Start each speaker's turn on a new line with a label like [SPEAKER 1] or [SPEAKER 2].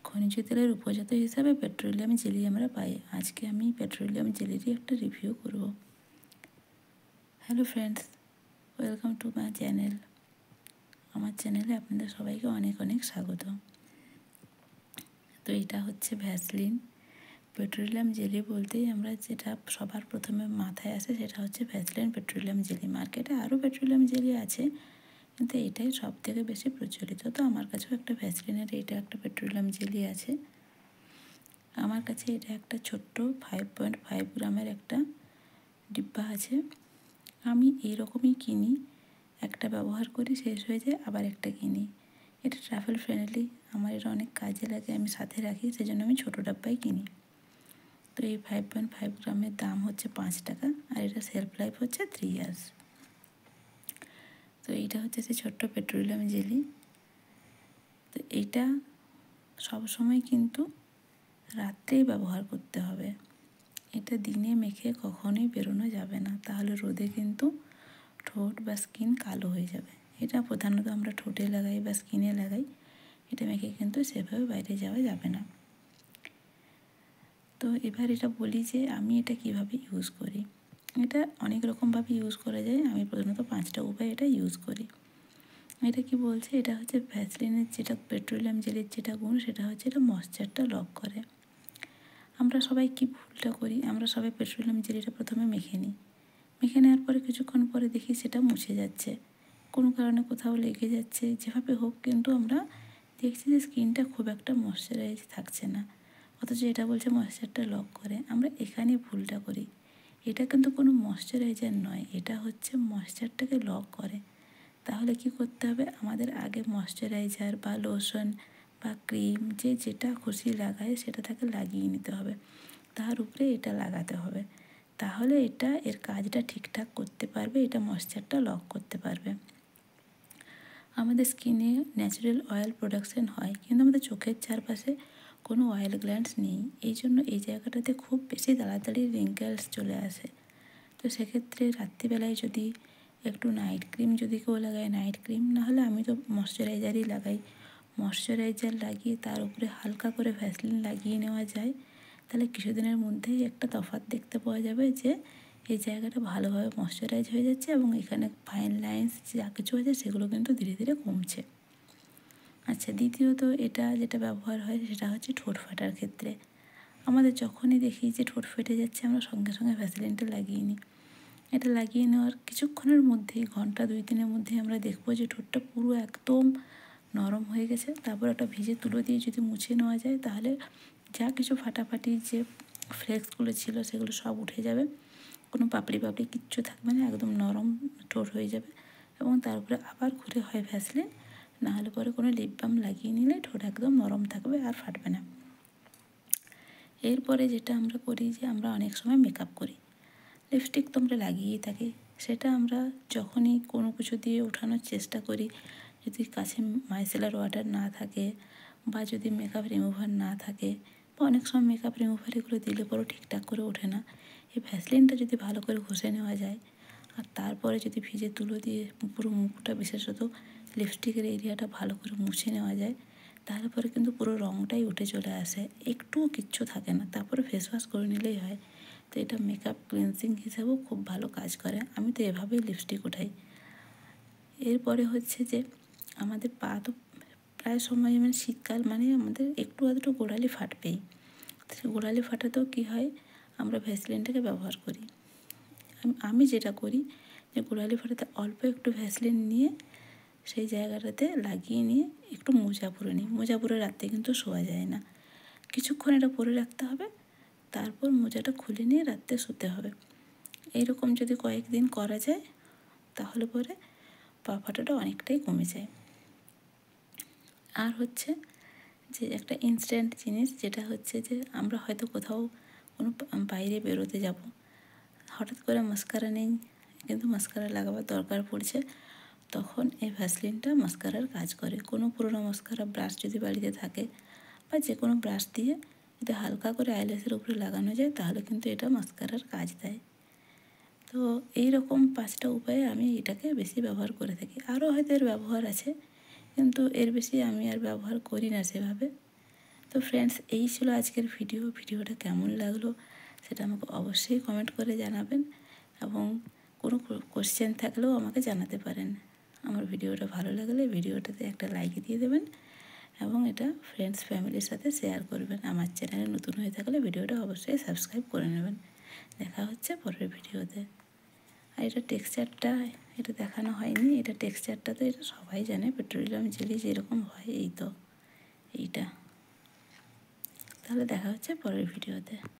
[SPEAKER 1] খনিজ তেলের উপজাত হিসাবে পেট্রোলিয়াম জেলি আমরা পাই। আজকে আমি পেট্রোলিয়াম জেলিরই একটা রিভিউ করব। Hello friends, welcome to my channel. আমার চ্যানেলে আপনাদের সবাইকে অনেক অনেক স্বাগত। তো এটা হচ্ছে ভ্যাসলিন পেট্রোলিয়াম জেলি। বলতেই আমরা যেটা সবার প্রথমে মাথায় আসে সেটা হচ্ছে ভ্যাসলিন পেট্রোলিয়াম জেলি। মার্কেটে আরও পেট্রোলিয়াম জেলি আছে, কিন্তু এটাই সব থেকে বেশি প্রচলিত। তো আমার কাছেও একটা ভ্যাসলিনের এটা একটা পেট্রোলিয়াম জেলি আছে। আমার কাছে এটা একটা ছোট্ট 5.5 গ্রামের একটা ডিব্বা আছে। আমি এইরকমই কিনি, একটা ব্যবহার করি, শেষ হয়ে যায়, আবার একটা কিনি। এটা ট্রাভেল ফ্রেন্ডলি, আমার এটা অনেক কাজে লাগে, আমি সাথে রাখি, সেজন্য আমি ছোটো ডাব্বাই কিনি। তো এই 5.5 গ্রামের দাম হচ্ছে 5 টাকা, আর এটা সেলফ লাইফ হচ্ছে 3 ইয়ার্স। তো এইটা হচ্ছে সেই ছোট্ট পেট্রোলিয়াম জেলি। তো এইটা সবসময় কিন্তু রাত্রেই ব্যবহার করতে হবে। এটা দিনে মেখে কখনোই বেরোনো যাবে না, তাহলে রোদে কিন্তু ঠোঁট বা স্কিন কালো হয়ে যাবে। এটা প্রধানত আমরা ঠোঁটে লাগাই বা স্কিনে লাগাই। এটা মেখে কিন্তু সেভাবে বাইরে যাওয়া যাবে না। তো এবার এটা বলি যে আমি এটা কিভাবে ইউজ করি। এটা অনেক রকমভাবে ইউজ করা যায়। আমি প্রধানত 5টা উপায় এটা ইউজ করি। এটা কি বলছে, এটা হচ্ছে ভ্যাসলিনের যেটা পেট্রোলিয়াম জেলির যেটা গুণ, সেটা হচ্ছে এটা ময়েশ্চারটা লক করে। আমরা সবাই কি ভুলটা করি, আমরা সবাই পেট্রোলিয়াম জেলিটা প্রথমে মেখে নিই। মেখে নেওয়ার পরে কিছুক্ষণ পরে দেখি সেটা মুছে যাচ্ছে, কোনো কারণে কোথাও লেগে যাচ্ছে, যেভাবে হোক, কিন্তু আমরা দেখছি যে স্কিনটা খুব একটা ময়েশ্চারাইজ থাকছে না, অথচ এটা বলছে ময়েশ্চারটা লক করে। আমরা এখানে ভুলটা করি। এটা কিন্তু কোনো ময়েশ্চারাইজার নয়, এটা হচ্ছে ময়েশ্চারটাকে লক করে। তাহলে কি করতে হবে, আমাদের আগে ময়েশ্চারাইজার বা লোশন বা ক্রিম যেটা খুশি লাগায় সেটা তাকে লাগিয়ে নিতে হবে, তার উপরে এটা লাগাতে হবে। তাহলে এটা এর কাজটা ঠিকঠাক করতে পারবে, এটা ময়েশ্চারটা লক করতে পারবে। আমাদের স্কিনে ন্যাচারাল অয়েল প্রোডাকশন হয়, কিন্তু আমাদের চোখের চারপাশে কোনো অয়েল গ্ল্যান্ডস নেই। এই জন্য এই জায়গাটাতে খুব বেশি তাড়াতাড়ি রিঙ্কেলস চলে আসে। তো সেক্ষেত্রে রাত্রিবেলায় যদি একটু নাইট ক্রিম যদি কেউ লাগায়, নাইট ক্রিম, নাহলে আমি তো ময়েশ্চারাইজারই লাগাই। ময়েশ্চারাইজার লাগিয়ে তার উপরে হালকা করে ভ্যাসলিন লাগিয়ে নেওয়া যায়, তাহলে কিছুদিনের মধ্যেই একটা তফাৎ দেখতে পাওয়া যাবে যে এই জায়গাটা ভালোভাবে ময়েশ্চারাইজ হয়ে যাচ্ছে এবং এখানে ফাইন লাইন্স যা কিছু আছে সেগুলো কিন্তু ধীরে ধীরে কমছে। আচ্ছা, দ্বিতীয়ত এটা যেটা ব্যবহার হয় সেটা হচ্ছে ঠোঁট ফাটার ক্ষেত্রে। আমাদের যখনই দেখি যে ঠোঁট ফেটে যাচ্ছে, আমরা সঙ্গে সঙ্গে ভ্যাসলিনটা লাগিয়ে নিই। এটা লাগিয়ে নেওয়ার কিছুক্ষণের মধ্যেই, ঘন্টা 2-3-এর মধ্যেই আমরা দেখবো যে ঠোঁটটা পুরো একদম নরম হয়ে গেছে। তারপর একটা ভিজে তুলো দিয়ে যদি মুছে নেওয়া যায়, তাহলে যা কিছু ফাটাফাটি যে ফ্লেক্সগুলো ছিল সেগুলো সব উঠে যাবে, কোনো পাপড়ি কিচ্ছু থাকবে না, একদম নরম ঠোঁট হয়ে যাবে। এবং তার উপরে আবার ঘুরে হয় ভ্যাসলিন, নাহলে পরে কোনো লিপ বাম লাগিয়ে নিলে ঠোঁট একদম নরম থাকবে, আর ফাটবে না। এরপরে যেটা আমরা করি যে আমরা অনেক সময় মেকআপ করি, লিপস্টিক তো আমরা লাগিয়েই থাকি। সেটা আমরা যখনই কোনো কিছু দিয়ে ওঠানোর চেষ্টা করি, যদি কাছে মাইসেলার ওয়াটার না থাকে বা যদি মেকআপ রিমুভার না থাকে, বা অনেক সময় মেকআপ রিমুভার এগুলো দিলে পরেও ঠিকঠাক করে ওঠে না, এই ভ্যাসলিনটা যদি ভালো করে ঘষে নেওয়া যায় আর তারপরে যদি ভিজে তুলো দিয়ে পুরো মুখটা, বিশেষত লিপস্টিকের এরিয়াটা ভালো করে মুছে নেওয়া যায়, তাহলে পরে কিন্তু পুরো রঙটাই উঠে চলে আসে, একটুও কিচ্ছু থাকে না। তারপরে ফেস ওয়াশ করে নিলেই হয়। তো এটা মেকআপ ক্লিনজিং হিসাবেও খুব ভালো কাজ করে। আমি তো এভাবেই লিপস্টিক ওঠাই। এরপরে হচ্ছে যে আমাদের পা তো প্রায় সময়, মানে শীতকাল মানে আমাদের একটু আধটু গোড়ালি ফাটবেই। সেই গোড়ালি ফাটাতেও কী হয়, আমরা ভ্যাসলিনটাকে ব্যবহার করি। আমি যেটা করি যে গোড়ালি ফাটাতে অল্প একটু ভ্যাসলিন নিয়ে সেই জায়গাটাতে লাগিয়ে নিয়ে একটু মোজা পরে নিই। মোজা পরে রাত্রে কিন্তু শোয়া যায় না, কিছুক্ষণ এটা পরে রাখতে হবে, তারপর মোজাটা খুলে নিয়ে রাত্রে শুতে হবে। এইরকম যদি কয়েকদিন করা যায়, তাহলে পরে পা ফাটাটা অনেকটাই কমে যায়। আর হচ্ছে যে একটা ইনস্ট্যান্ট জিনিস, যেটা হচ্ছে যে আমরা হয়তো কোথাও কোনো বাইরে বেরোতে যাব, হঠাৎ করে মাস্কারা নেই, কিন্তু মাস্কারা লাগাবার দরকার পড়ছে, তখন এই ভ্যাসলিনটা মাস্কারার কাজ করে। কোনো পুরোনো মাস্কারা ব্রাশ যদি বাড়িতে থাকে, বা যে কোনো ব্রাশ দিয়ে যদি হালকা করে আইল্যাশের উপরে লাগানো যায়, তাহলে কিন্তু এটা মাস্কারার কাজ দেয়। তো এই রকম 5টা উপায়ে আমি এটাকে বেশি ব্যবহার করে থাকি। আরও হয়তো এর ব্যবহার আছে, কিন্তু এর বেশি আমি আর ব্যবহার করি না সেভাবে। তো ফ্রেন্ডস, এই ছিল আজকের ভিডিওটা কেমন লাগলো সেটা আমাকে অবশ্যই কমেন্ট করে জানাবেন, এবং কোনো কোশ্চেন থাকলেও আমাকে জানাতে পারেন। আমার ভিডিওটা ভালো লাগলে ভিডিওটাতে একটা লাইক দিয়ে দেবেন, এবং এটা ফ্রেন্ডস ফ্যামিলির সাথে শেয়ার করবেন। আমার চ্যানেলে নতুন হয়ে থাকলে ভিডিওটা অবশ্যই সাবস্ক্রাইব করে নেবেন। দেখা হচ্ছে পরের ভিডিওতে। আর এটা টেক্সচারটা এটা দেখানো হয়নি, এটা টেক্সচারটা তো এটা সবাই জানে, পেট্রোলিয়াম জেলি যেরকম হয় এই তো এইটা। তাহলে দেখা হচ্ছে পরের ভিডিওতে।